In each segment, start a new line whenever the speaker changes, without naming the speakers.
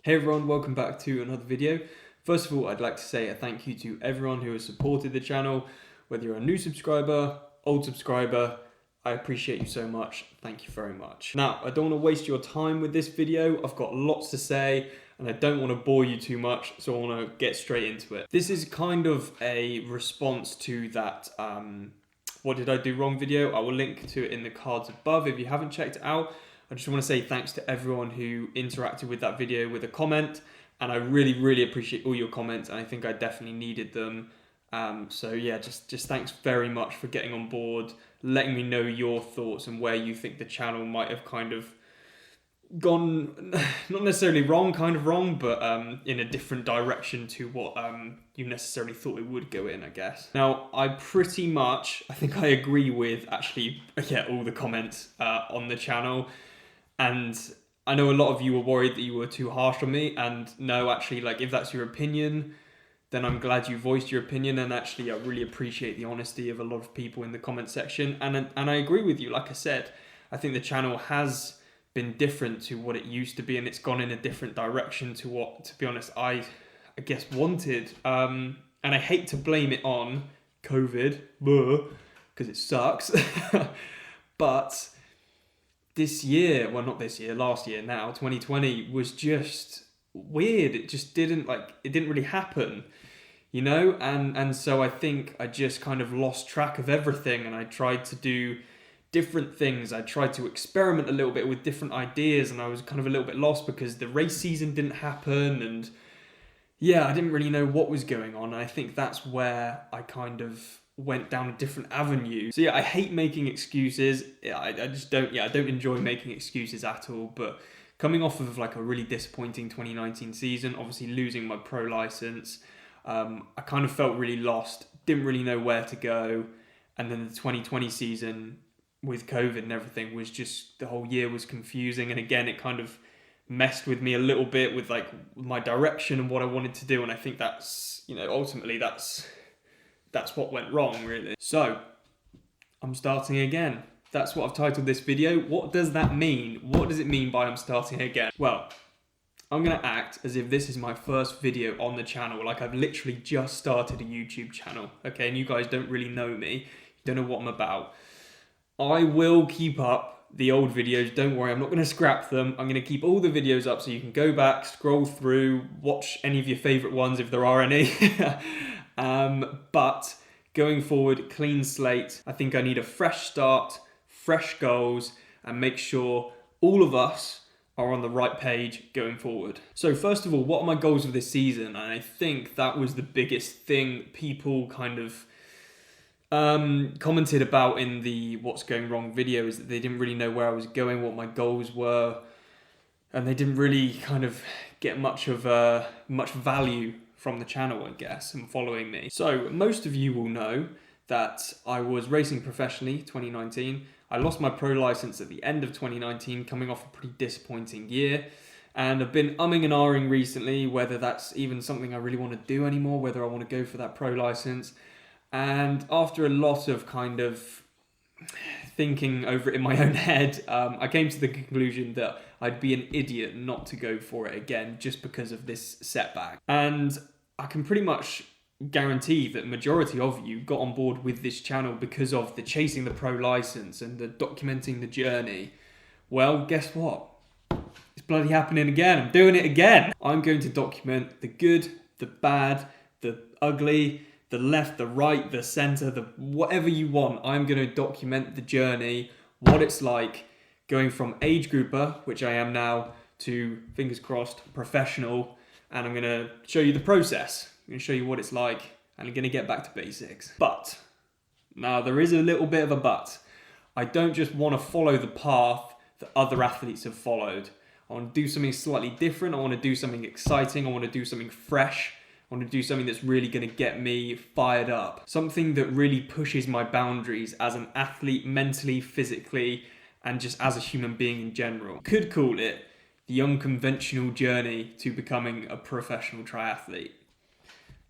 Hey everyone, welcome back to another video. First of all, I'd like to say a thank you to everyone who has supported the channel, whether you're a new subscriber, old subscriber, I appreciate you so much. Thank you very much. Now, I don't want to waste your time with this video. I've got lots to say and I don't want to bore you too much, so I want to get straight into it. This is kind of a response to that what did I do wrong video. I will link to it in the cards above if you haven't checked it out. I just want to say thanks to everyone who interacted with that video with a comment, and I really appreciate all your comments, and I think I definitely needed them. So yeah, just thanks very much for getting on board, letting me know your thoughts and where you think the channel might have kind of gone, not necessarily wrong, kind of wrong, but in a different direction to what you necessarily thought it would go in, I guess. Now, I think I agree with actually, yeah, all the comments on the channel. And I know a lot of you were worried that you were too harsh on me, and no, actually, like, if that's your opinion, then I'm glad you voiced your opinion, and actually I really appreciate the honesty of a lot of people in the comment section, and I agree with you. Like I said, I think the channel has been different to what it used to be, and it's gone in a different direction to what, to be honest, I guess wanted, and I hate to blame it on COVID, because it sucks, but this year, well, not this year, last year now, 2020 was just weird. It just didn't really happen, you know? And so I think I just kind of lost track of everything, and I tried to do different things. I tried to experiment a little bit with different ideas, and I was kind of a little bit lost because the race season didn't happen, and yeah, I didn't really know what was going on. And I think that's where I kind of went down a different avenue. So yeah, I hate making excuses. I don't enjoy making excuses at all. But coming off of like a really disappointing 2019 season, obviously losing my pro license, I kind of felt really lost, didn't really know where to go. And then the 2020 season with COVID and everything was just, the whole year was confusing. And again, it kind of messed with me a little bit with like my direction and what I wanted to do. And I think that's, you know, ultimately that's what went wrong, really. So I'm starting again. That's what I've titled this video. What does that mean? What does it mean by I'm starting again? Well, I'm gonna act as if this is my first video on the channel, like I've literally just started a YouTube channel, okay? And you guys don't really know me, you don't know what I'm about. I will keep up the old videos, don't worry, I'm not gonna scrap them. I'm gonna keep all the videos up so you can go back, scroll through, watch any of your favorite ones if there are any. But going forward, clean slate. I think I need a fresh start, fresh goals, and make sure all of us are on the right page going forward. So first of all, what are my goals for this season? And I think that was the biggest thing people kind of commented about in the what's going wrong video, is that they didn't really know where I was going, what my goals were, and they didn't really kind of get much value from the channel, I guess, and following me. So most of you will know that I was racing professionally 2019. I lost my pro license at the end of 2019, coming off a pretty disappointing year. And I've been umming and ahhing recently whether that's even something I really want to do anymore, whether I want to go for that pro license. And after a lot of kind of thinking over it in my own head, I came to the conclusion that I'd be an idiot not to go for it again just because of this setback. And I can pretty much guarantee that majority of you got on board with this channel because of the chasing the pro license and the documenting the journey. Well, guess what? It's bloody happening again. I'm doing it again. I'm going to document the good, the bad, the ugly, the left, the right, the center, the whatever you want. I'm going to document the journey, what it's like going from age grouper, which I am now, to, fingers crossed, professional. And I'm going to show you the process. I'm going to show you what it's like, and I'm going to get back to basics. But, now there is a little bit of a but. I don't just want to follow the path that other athletes have followed. I want to do something slightly different. I want to do something exciting. I want to do something fresh. I want to do something that's really going to get me fired up. Something that really pushes my boundaries as an athlete, mentally, physically, and just as a human being in general. Could call it the unconventional journey to becoming a professional triathlete.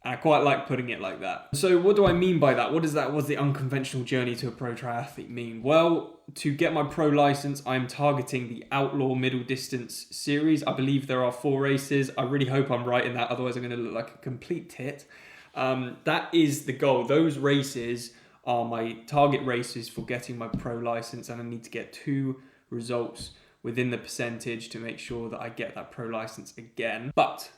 And I quite like putting it like that. So what do I mean by that? What does the unconventional journey to a pro triathlete mean? Well, to get my pro license, I'm targeting the Outlaw Middle Distance Series. I believe there are 4 races. I really hope I'm right in that, otherwise I'm going to look like a complete tit. That is the goal. Those races are my target races for getting my pro license, and I need to get 2 results within the percentage to make sure that I get that pro license again. But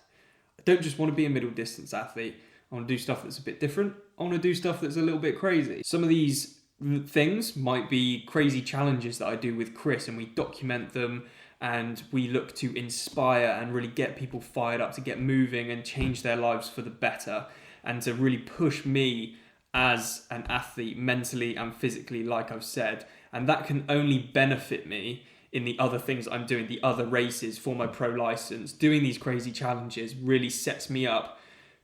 I don't just want to be a middle distance athlete. I want to do stuff that's a bit different. I want to do stuff that's a little bit crazy. Some of these things might be crazy challenges that I do with Chris, and we document them and we look to inspire and really get people fired up to get moving and change their lives for the better, and to really push me as an athlete mentally and physically, like I've said. And that can only benefit me in the other things I'm doing, the other races for my pro license. Doing these crazy challenges really sets me up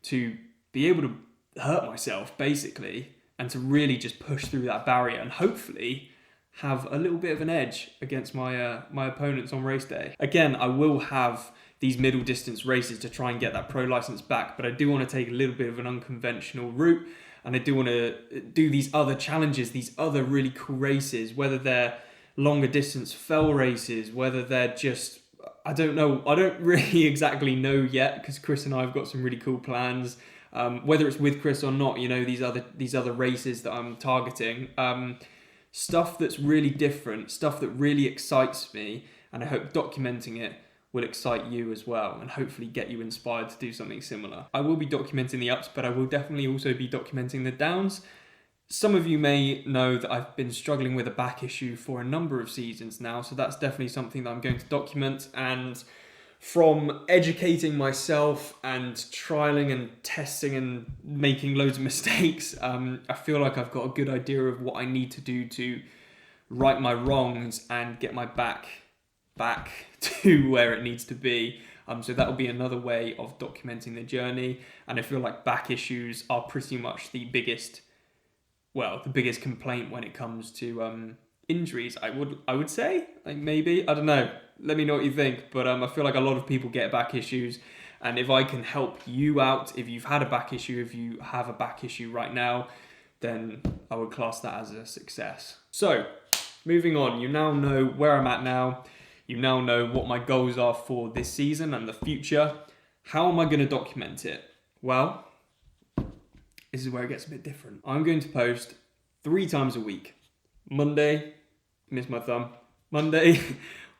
to be able to hurt myself, basically, and to really just push through that barrier and hopefully have a little bit of an edge against my my opponents on race day. Again, I will have these middle distance races to try and get that pro license back, but I do want to take a little bit of an unconventional route, and I do want to do these other challenges, these other really cool races, whether they're longer distance fell races, whether they're just, I don't know, I don't really exactly know yet, because Chris and I have got some really cool plans, whether it's with Chris or not, you know, these other races that I'm targeting, stuff that's really different, stuff that really excites me, and I hope documenting it will excite you as well, and hopefully get you inspired to do something similar. I will be documenting the ups, but I will definitely also be documenting the downs. Some of you may know that I've been struggling with a back issue for a number of seasons now, so that's definitely something that I'm going to document. And from educating myself and trialing and testing and making loads of mistakes, I feel like I've got a good idea of what I need to do to right my wrongs and get my back to where it needs to be. So that will be another way of documenting the journey. And I feel like back issues are pretty much the biggest complaint when it comes to injuries. I would say, like, maybe, I don't know. Let me know what you think. But I feel like a lot of people get back issues, and if I can help you out, if you've had a back issue, if you have a back issue right now, then I would class that as a success. So, moving on, you now know where I'm at now. You now know what my goals are for this season and the future. How am I going to document it? Well, this is where it gets a bit different. I'm going to post 3 times a week. Monday, miss my thumb, Monday,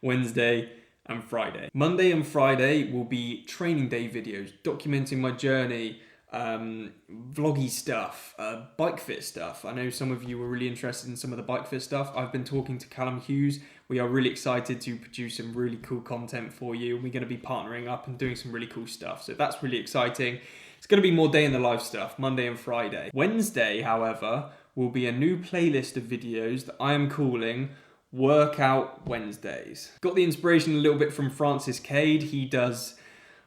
Wednesday, and Friday. Monday and Friday will be training day videos, documenting my journey, vloggy stuff, bike fit stuff. I know some of you were really interested in some of the bike fit stuff. I've been talking to Callum Hughes. We are really excited to produce some really cool content for you. We're going to be partnering up and doing some really cool stuff. So that's really exciting. It's going to be more day in the life stuff, Monday and Friday. Wednesday, however, will be a new playlist of videos that I am calling Workout Wednesdays. Got the inspiration a little bit from Francis Cade. He does,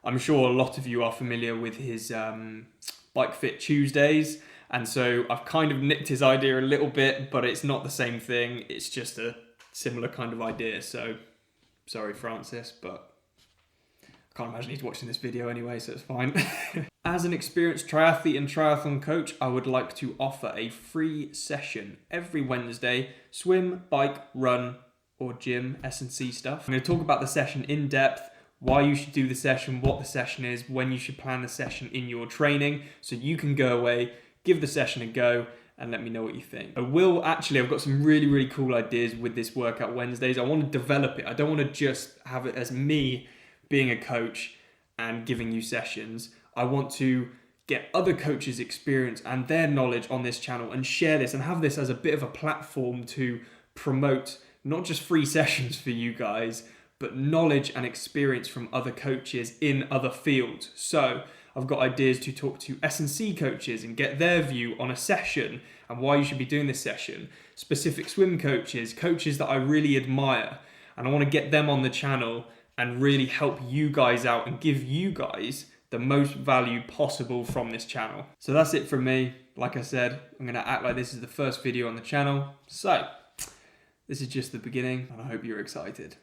I'm sure a lot of you are familiar with his Bike Fit Tuesdays. And so I've kind of nicked his idea a little bit, but it's not the same thing. It's just a similar kind of idea. So sorry, Francis, but I can't imagine he's watching this video anyway, so it's fine. As an experienced triathlete and triathlon coach, I would like to offer a free session every Wednesday. Swim, bike, run, or gym, S&C stuff. I'm going to talk about the session in depth, why you should do the session, what the session is, when you should plan the session in your training, so you can go away, give the session a go, and let me know what you think. I've got some really, really cool ideas with this Workout Wednesdays. I want to develop it. I don't want to just have it as me being a coach and giving you sessions. I want to get other coaches' experience and their knowledge on this channel and share this and have this as a bit of a platform to promote not just free sessions for you guys, but knowledge and experience from other coaches in other fields. So I've got ideas to talk to S&C coaches and get their view on a session and why you should be doing this session. Specific swim coaches, coaches that I really admire, and I want to get them on the channel and really help you guys out and give you guys the most value possible from this channel. So that's it from me. Like I said, I'm going to act like this is the first video on the channel. So this is just the beginning, and I hope you're excited.